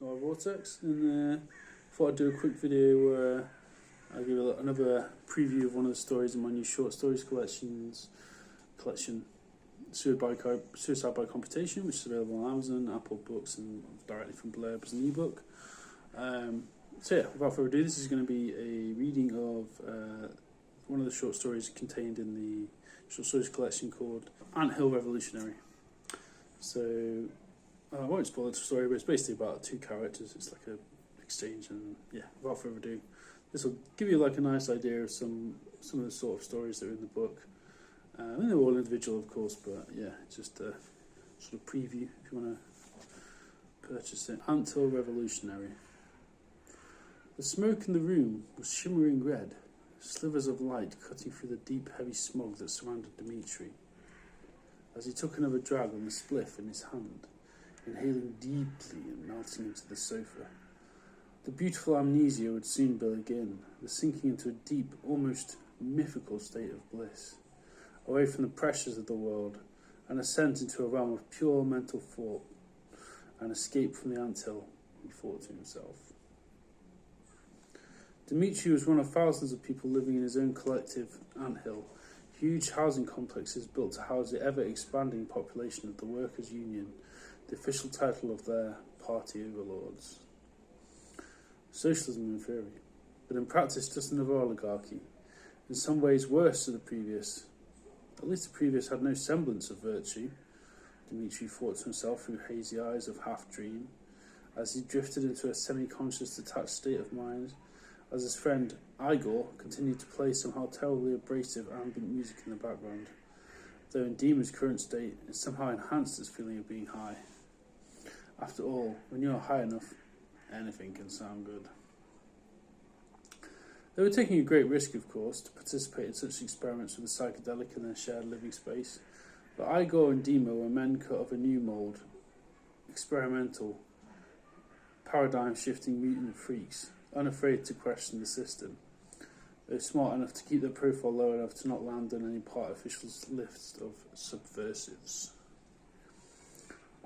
or Vortex, and thought I'd do a quick video where I'll give another preview of one of the stories in my new short stories collection, Suicide by Computation, which is available on Amazon, Apple Books, and directly from Blurb as an ebook. So yeah, without further ado, this is going to be a reading of one of the short stories contained in the short stories collection called Anthill Revolutionary. So I won't spoil the story, but it's basically about two characters. It's like a exchange, and yeah, without further ado, this will give you like a nice idea of some of the sort of stories that are in the book. And they're all individual, of course, but yeah, just a sort of preview if you want to purchase it. Anthill Revolutionary. The smoke in the room was shimmering red, slivers of light cutting through the deep, heavy smog that surrounded Dmitri. As he took another drag on the spliff in his hand, inhaling deeply and melting into the sofa, the beautiful amnesia would soon begin, the sinking into a deep, almost mythical state of bliss, away from the pressures of the world, an ascent into a realm of pure mental thought, an escape from the anthill, he thought to himself. Dmitri was one of thousands of people living in his own collective anthill, huge housing complexes built to house the ever-expanding population of the Workers' Union, the official title of their party overlords. Socialism in theory, but in practice just another oligarchy, in some ways worse than the previous. At least the previous had no semblance of virtue, Dmitri thought to himself through hazy eyes of half-dream, as he drifted into a semi-conscious detached state of mind, as his friend Igor continued to play somehow terribly abrasive ambient music in the background, though in Dima's current state it somehow enhanced his feeling of being high. After all, when you're high enough, anything can sound good. They were taking a great risk, of course, to participate in such experiments with the psychedelic in their shared living space, but Igor and Dima were men cut of a new mould, experimental, paradigm-shifting mutant freaks, unafraid to question the system. They were smart enough to keep their profile low enough to not land on any part officials' list of subversives.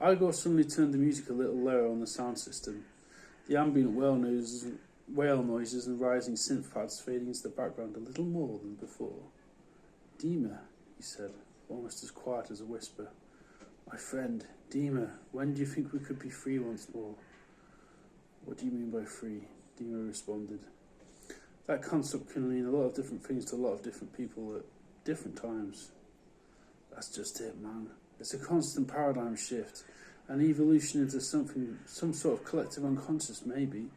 Igor suddenly turned the music a little lower on the sound system, the ambient whale noises and rising synth pads fading into the background a little more than before. Dima, he said, almost as quiet as a whisper. My friend, Dima, when do you think we could be free once more? What do you mean by free? Dima responded. That concept can mean a lot of different things to a lot of different people at different times. That's just it, man. It's a constant paradigm shift, an evolution into some sort of collective unconscious, maybe,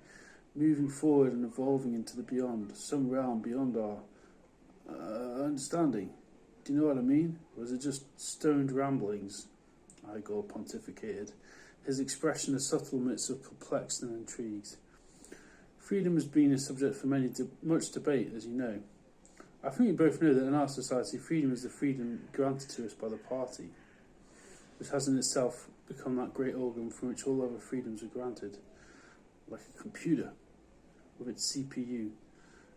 moving forward and evolving into the beyond, some realm beyond our understanding. Do you know what I mean? Or is it just stoned ramblings? Igor pontificated, his expression a subtle mix of perplexed and intrigued. Freedom has been a subject for much debate, as you know. I think we both know that in our society, freedom is the freedom granted to us by the party, which has in itself become that great organ from which all other freedoms are granted, like a computer with its CPU.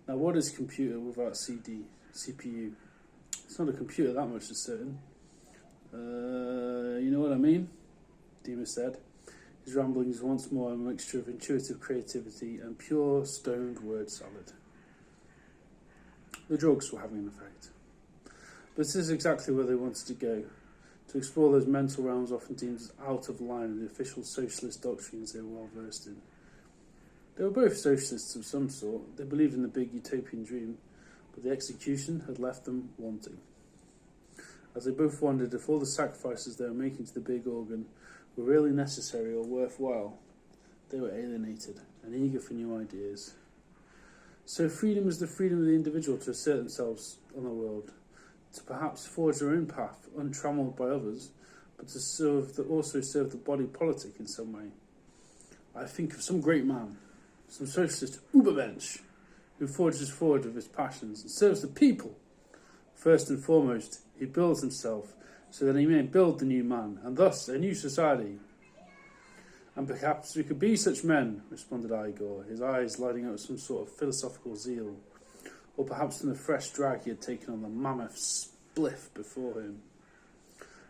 Now, what is a computer without CPU? It's not a computer, that much is certain. You know what I mean? Dima said. His ramblings once more a mixture of intuitive creativity and pure stoned word salad. The drugs were having an effect. But this is exactly where they wanted to go, to explore those mental realms often deemed as out of line with the official socialist doctrines they were well versed in. They were both socialists of some sort. They believed in the big utopian dream, but the execution had left them wanting. As they both wondered if all the sacrifices they were making to the big organ were really necessary or worthwhile, they were alienated and eager for new ideas. So freedom is the freedom of the individual to assert themselves on the world, to perhaps forge their own path, untrammelled by others, but to also serve the body politic in some way. I think of some great man, some socialist Ubermensch, who forges forward with his passions and serves the people. First and foremost, he builds himself, so that he may build the new man, and thus a new society. And perhaps we could be such men, responded Igor, his eyes lighting up with some sort of philosophical zeal, or perhaps from the fresh drag he had taken on the mammoth spliff before him.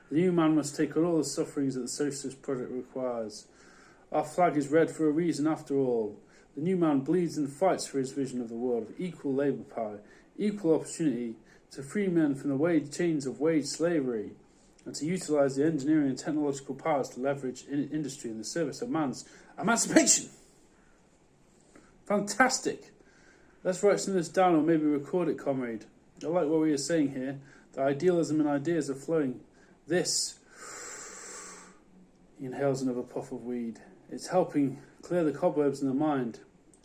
The new man must take on all the sufferings that the socialist project requires, Our flag is red for a reason after all. The new man bleeds and fights for his vision of the world of equal labour power, equal opportunity, to free men from the chains of wage slavery, and to utilise the engineering and technological powers to leverage industry in the service of man's emancipation. Fantastic! Let's write some of this down or maybe record it, comrade. I like what we are saying here. The idealism and ideas are flowing. This... He inhales another puff of weed. It's helping clear the cobwebs in the mind.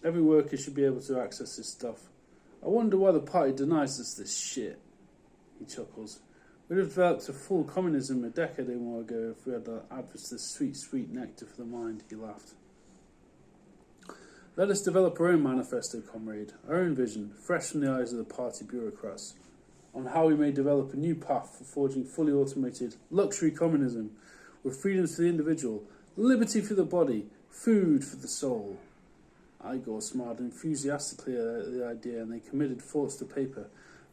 Every worker should be able to access this stuff. I wonder why the party denies us this shit. He chuckles. We'd have developed a full communism a decade or more ago if we had access to this sweet, sweet nectar for the mind, he laughed. Let us develop our own manifesto, comrade, our own vision, fresh from the eyes of the party bureaucrats, on how we may develop a new path for forging fully automated luxury communism with freedoms for the individual, liberty for the body, food for the soul. Igor smiled enthusiastically at the idea, and they committed thoughts to paper,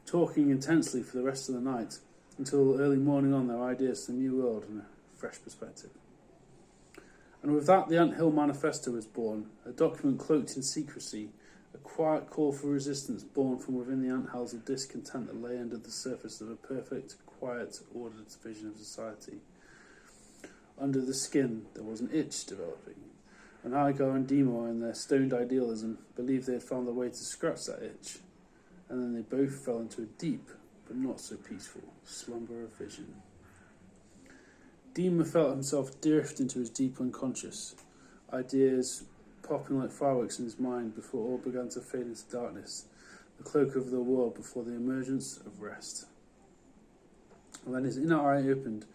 talking intensely for the rest of the night, until early morning on their ideas to the new world and a fresh perspective. And with that, the Anthill Manifesto was born, a document cloaked in secrecy, a quiet call for resistance born from within the anthills of discontent that lay under the surface of a perfect, quiet, ordered vision of society. Under the skin, there was an itch developing, and Igor and Demo, in their stoned idealism, believed they had found the way to scratch that itch, and then they both fell into a deep, but not so peaceful, slumber of vision. Demo felt himself drift into his deep unconscious, ideas popping like fireworks in his mind before all began to fade into darkness, the cloak over the world before the emergence of rest. And then his inner eye opened.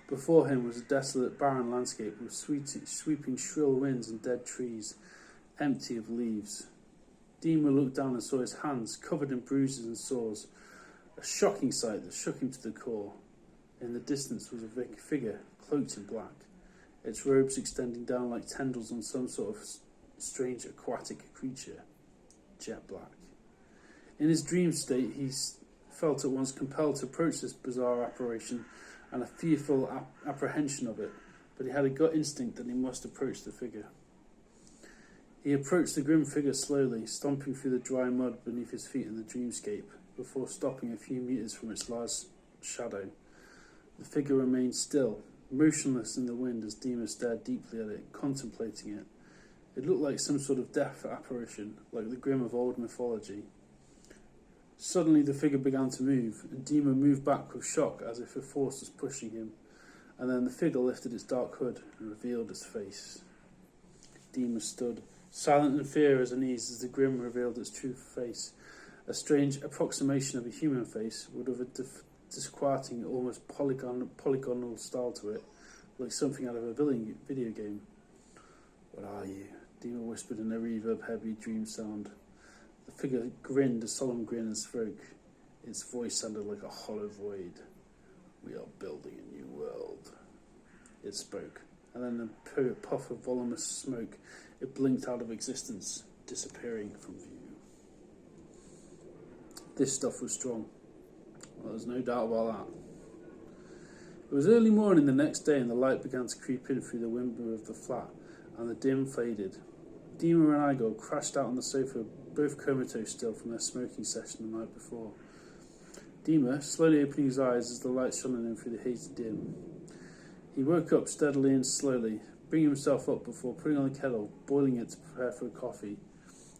Before him was a desolate, barren landscape with sweeping shrill winds and dead trees, empty of leaves. Demo looked down and saw his hands covered in bruises and sores, a shocking sight that shook him to the core. In the distance was a figure, cloaked in black, its robes extending down like tendrils on some sort of strange aquatic creature, jet black. In his dream state, he felt at once compelled to approach this bizarre apparition and a fearful apprehension of it, but he had a gut instinct that he must approach the figure. He approached the grim figure slowly, stomping through the dry mud beneath his feet in the dreamscape, before stopping a few metres from its large shadow. The figure remained still, motionless in the wind as Demo stared deeply at it, contemplating it. It looked like some sort of death apparition, like the grim of old mythology. Suddenly the figure began to move, and Demo moved back with shock as if a force was pushing him, and then the figure lifted its dark hood and revealed its face. Demo stood, silent in fear as unease as the grim revealed its true face, a strange approximation of a human face with a disquieting, almost polygonal style to it, like something out of a video game. "What are you?" Demo whispered in a reverb-heavy dream sound. The figure grinned a solemn grin and spoke. Its voice sounded like a hollow void. "We are building a new world," it spoke, and then a puff of voluminous smoke, it blinked out of existence, disappearing from view. This stuff was strong. Well, there's no doubt about that. It was early morning the next day, and the light began to creep in through the window of the flat, and the dim faded. Demo and Igor crashed out on the sofa, both comatose still from their smoking session the night before. Demo slowly opening his eyes as the light shone on him through the hazy dim. He woke up steadily and slowly, bringing himself up before putting on the kettle, boiling it to prepare for a coffee.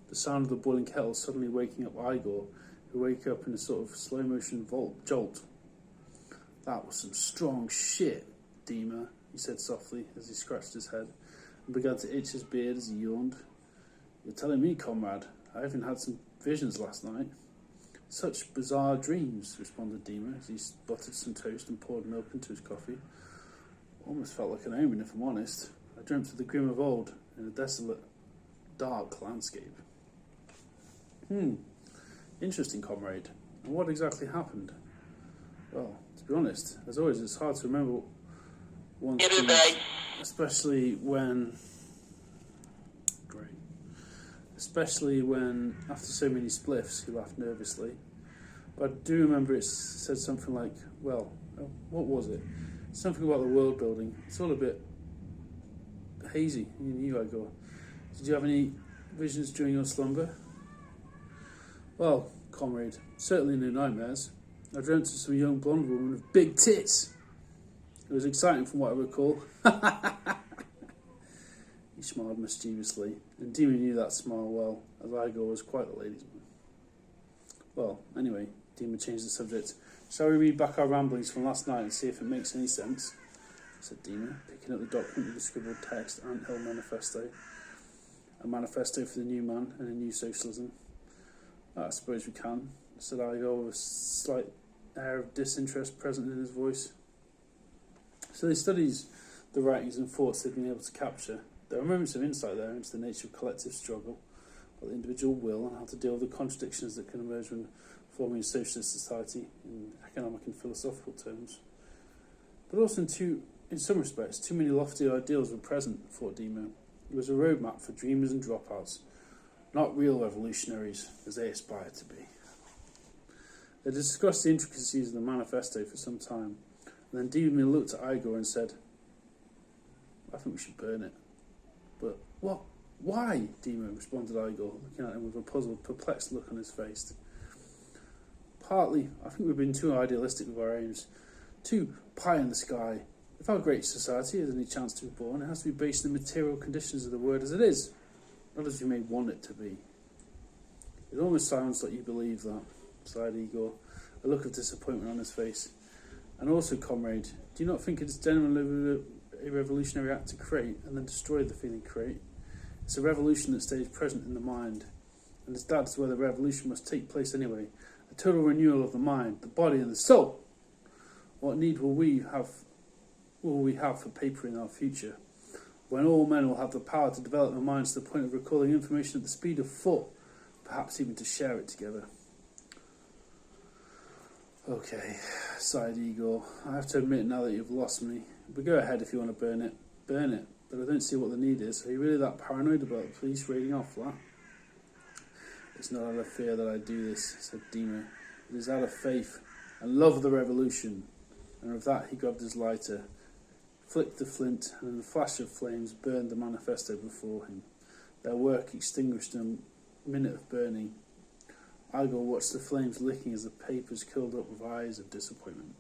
The sound of the boiling kettle suddenly waking up Igor, who woke up in a sort of slow-motion jolt. "That was some strong shit, Demo," he said softly as he scratched his head and began to itch his beard as he yawned. "You're telling me, comrade, I even had some visions last night." "Such bizarre dreams," responded Demo as he buttered some toast and poured milk into his coffee. "Almost felt like an omen, if I'm honest. I dreamt of the grim of old in a desolate, dark landscape." Interesting, comrade. And what exactly happened?" "Well, to be honest, as always, it's hard to remember one thing, especially when, after so many spliffs," he laughed nervously. "But I do remember it said something like, well, what was it? Something about the world building. It's all a bit hazy. You knew, Igor. Did you have any visions during your slumber? Well, comrade, certainly no nightmares. I dreamt of some young blonde woman with big tits. It was exciting from what I recall. He smiled mischievously, and Dima knew that smile well, as Igor was quite the ladies' man. Well, anyway, Dima changed the subject. Shall we read back our ramblings from last night and see if it makes any sense? Said Dima, picking up the document with the scribbled text, Anthill Manifesto. A manifesto for the new man and a new socialism. I suppose we can, said Igor with a slight air of disinterest present in his voice. So they studies the writings and thoughts they've been able to capture. There are moments of insight there into the nature of collective struggle, about the individual will and how to deal with the contradictions that can emerge when forming a socialist society in economic and philosophical terms. But also in some respects, too many lofty ideals were present, thought Dima. It was a roadmap for dreamers and dropouts, not real revolutionaries as they aspired to be. They discussed the intricacies of the manifesto for some time, and then Dima looked at Igor and said, I think we should burn it. But what? Why? Dima responded Igor, looking at him with a puzzled, perplexed look on his face. Partly, I think we've been too idealistic with our aims, too pie in the sky. If our great society has any chance to be born, it has to be based on the material conditions of the world as it is, not as we may want it to be. It almost sounds like you believe that, sighed Igor, a look of disappointment on his face. And also, comrade, do you not think it's genuinely a revolutionary act to create and then destroy the feeling create? It's a revolution that stays present in the mind, and as that's where the revolution must take place anyway. A total renewal of the mind, the body and the soul. What need will we have for papering our future, when all men will have the power to develop their minds to the point of recalling information at the speed of thought, perhaps even to share it together? Okay, sighed Igor. I have to admit now that you've lost me. But go ahead if you want to burn it. Burn it. But I don't see what the need is. Are you really that paranoid about the police raiding our flat? It's not out of fear that I do this, said Dima. It is out of faith and love of the revolution. And with that he grabbed his lighter, flicked the flint, and in a flash of flames burned the manifesto before him. Their work extinguished in a minute of burning. Igor watched the flames licking as the papers curled up with eyes of disappointment.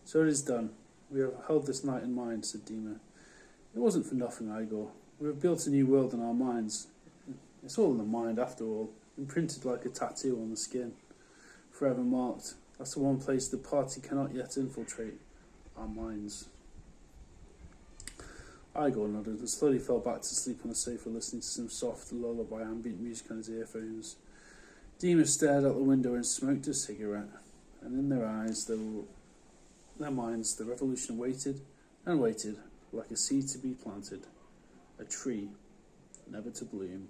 So it is done. We have held this night in mind, said Dima. It wasn't for nothing, Igor. We have built a new world in our minds. It's all in the mind, after all, imprinted like a tattoo on the skin. Forever marked. That's the one place the party cannot yet infiltrate. Our minds. Igor nodded and slowly fell back to sleep on the sofa, listening to some soft lullaby ambient music on his earphones. Dima stared out the window and smoked a cigarette, and in their eyes, their minds, the revolution waited and waited, like a seed to be planted, a tree never to bloom.